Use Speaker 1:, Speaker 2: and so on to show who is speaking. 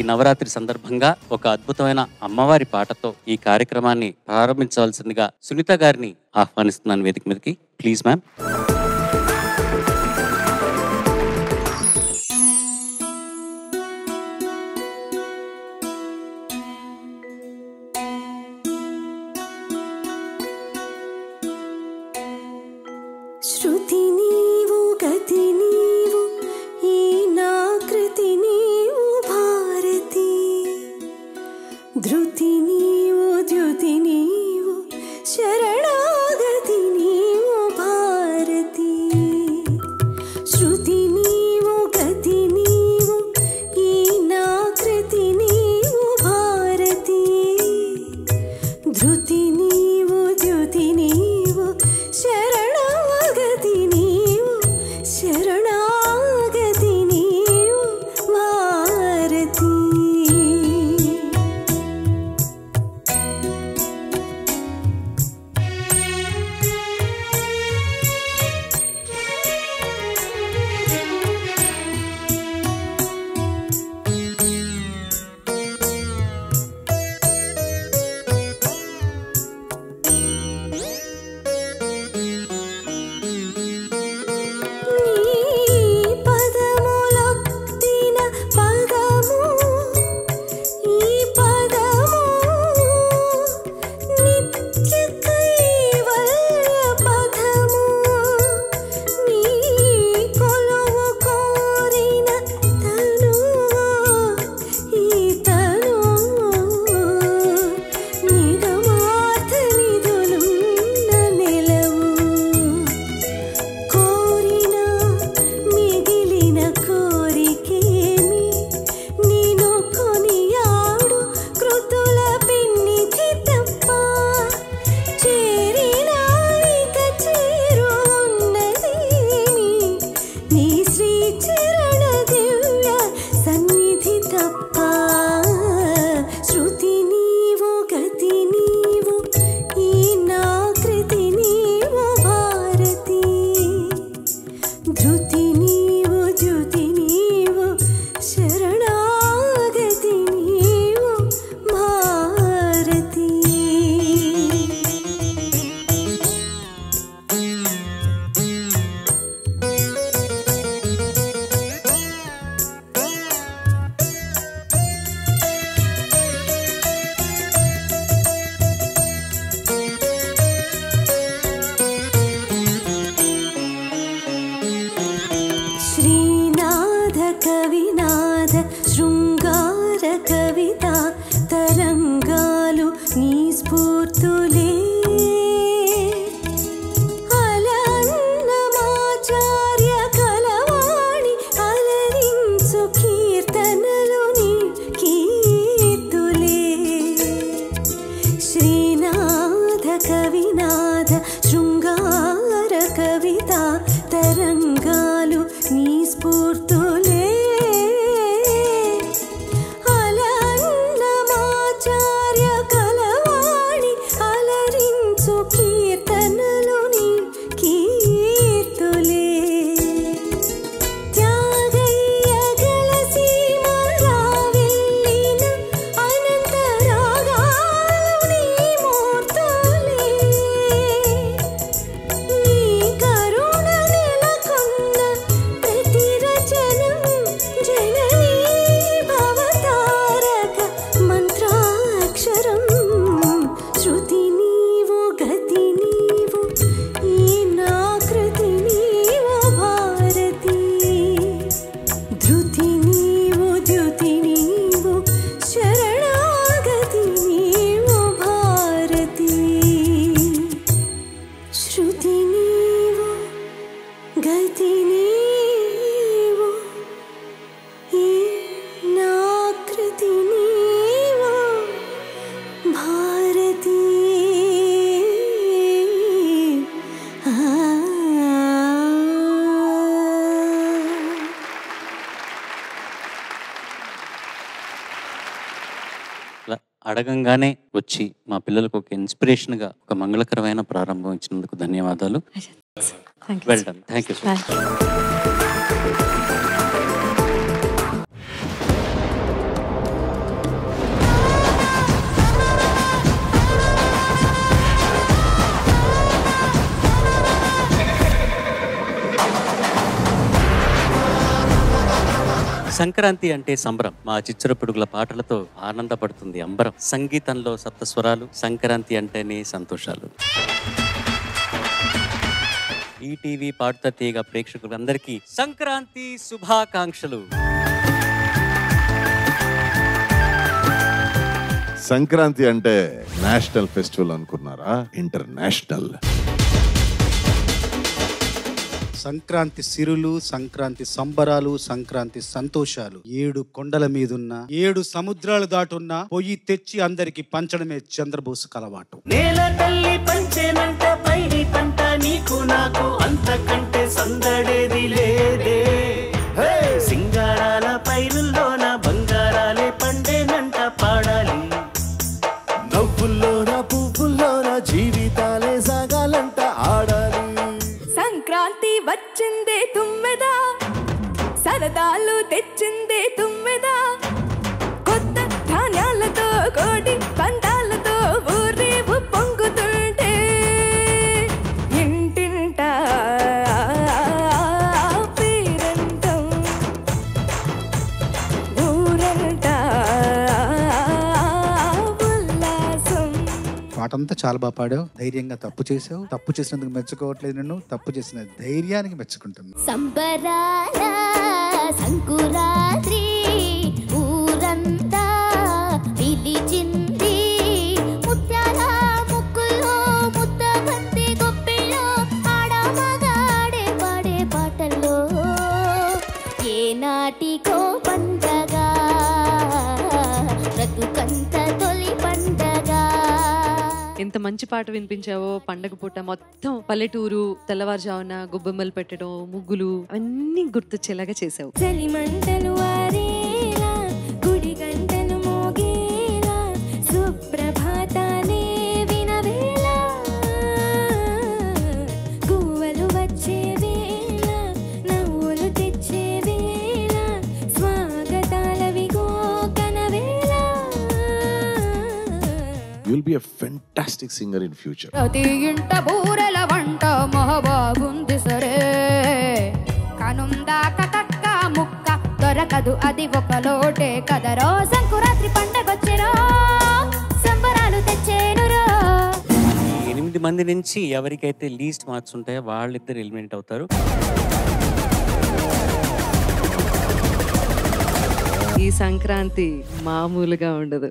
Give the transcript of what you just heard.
Speaker 1: ఈ నవరాత్రి సందర్భంగా ఒక అద్భుతమైన అమ్మవారి పాటతో ఈ కార్యక్రమాన్ని ప్రారంభించవలసిందిగా సునీత గారిని ఆహ్వానిస్తున్నాను వేదిక మీదకి. Please ma'am.
Speaker 2: శృతి నీవు గతి నీవు ఈ నా కృతి నీవు భారతి, ధృతి నీవు ద్యుతి నీవు శరణాగతి నీవు భారతి. శృతి నీవు గతి నీవు ఈ నా కృతి నీవు భారతి, ధృతి నీవు ద్యుతి నీవు శరణాగతి నీవు శరణాగతి నీవు భారతి. కవినాథ శృంగార కవిత తరంగాలు నీ స్ఫూర్తులే, అలన్నమాచార్య కలవాణి అలరించు కీర్తనలు నీ కీర్తులే. శ్రీనాథ కవినాథ శృంగార కవిత తరంగాలు నీ స్ఫూర్తులే,
Speaker 1: అడగంగానే వచ్చి మా పిల్లలకు ఒక ఇన్స్పిరేషన్గా ఒక మంగళకరమైన ప్రారంభం ఇచ్చినందుకు ధన్యవాదాలు. Well done. Thank you so much. Sankranti అంటే సంబరం. మా చిచ్చుర పిడుగుల పాటలతో ఆనందపడుతుంది అంబరం. సంగీతంలో సప్తస్వరాలు, సంక్రాంతి అంటేనే సంతోషాలు. ఈటీవీ పాడుతా తీగ ప్రేక్షకులందరికీ సంక్రాంతి శుభాకాంక్షలు.
Speaker 3: సంక్రాంతి అంటే నేషనల్ ఫెస్టివల్ అనుకున్నారా? ఇంటర్నేషనల్.
Speaker 4: సంక్రాంతి సిరులు, సంక్రాంతి సంబరాలు, సంక్రాంతి సంతోషాలు. 7 కొండల మీదున్న 7 సముద్రాలు దాటున్న పొయ్యి తెచ్చి అందరికి పంచడమే చంద్రబోసు కలవాటు.
Speaker 5: నేల తల్లి పంచేనంట పైడి పంట నీకు నాకు అంతకంటే సందడేది లేదే. సింగారాల పైరుల్లోన బంగారాలే పండేనంట పాడాలి. నవ్వుల్లోన పువ్వుల్లోన జీవితాలే సాగాలంట ఆడాలి.
Speaker 2: సంక్రాంతి వచ్చిందే తుమ్మెదా, సరదాలు తెచ్చిందే తుమ్మెదా, కొత్త ధాన్యాలతో కోడి పందాలతో ఊరేవు పొంగుతుంటే ఇంటింట పేరంటం, ఊరంట ఉల్లాసం.
Speaker 4: పాటంతా చాలా బాగా పాడావు. ధైర్యంగా తప్పు చేసావు. తప్పు చేసినందుకు మెచ్చుకోవట్లేదు నిన్ను, తప్పు చేసిన ధైర్యానికి మెచ్చుకుంటున్నా.
Speaker 6: సంబరాల సంకురాత్రి ఊరంతా పిలిచింది. ముత్యాల ముక్కుల్లో ముద్ద బంతి గొప్పిలో ఆడమగాడే పాడే పాటల్లో ఏనాటికో పండగ బ్రతుకంత తొలి పండగ.
Speaker 7: ఎంత మంచి పాట వినిపించావో. పండగ పూట మొత్తం పల్లెటూరు, తెల్లవారుజామున గొబ్బెమ్మలు పెట్టడం, ముగ్గులు అన్నీ గుర్తొచ్చేలాగా చేసావు.
Speaker 2: చలిమంటలు వారేలా, గుడి గంటలు మోగేలా, సుప్రభాతాలే వినవేలా, గువ్వలు వచ్చే వేళ, నవ్వులు తెచ్చే వేళ, స్వాగతాలవిగో కనవేళ.
Speaker 3: You'll be a fantastic singer in future.
Speaker 6: ప్రతి ఇంట బూరెల వంట మహాబాగుంది సరే, కనుందాక కక్క ముక్క దొరకదు అది ఒక లోటే కదరో. సంకురాత్రి పండగొచ్చెరో, సంబరాలు తెచ్చేనురో.
Speaker 1: 8 మంది నుంచి ఎవరికైతే లీస్ట్ మార్క్స్ ఉంటాయో వాళ్ళిద్దరు ఎలిమినేట్ అవుతారు.
Speaker 7: ఈ సంక్రాంతి మామూలుగా ఉండదు.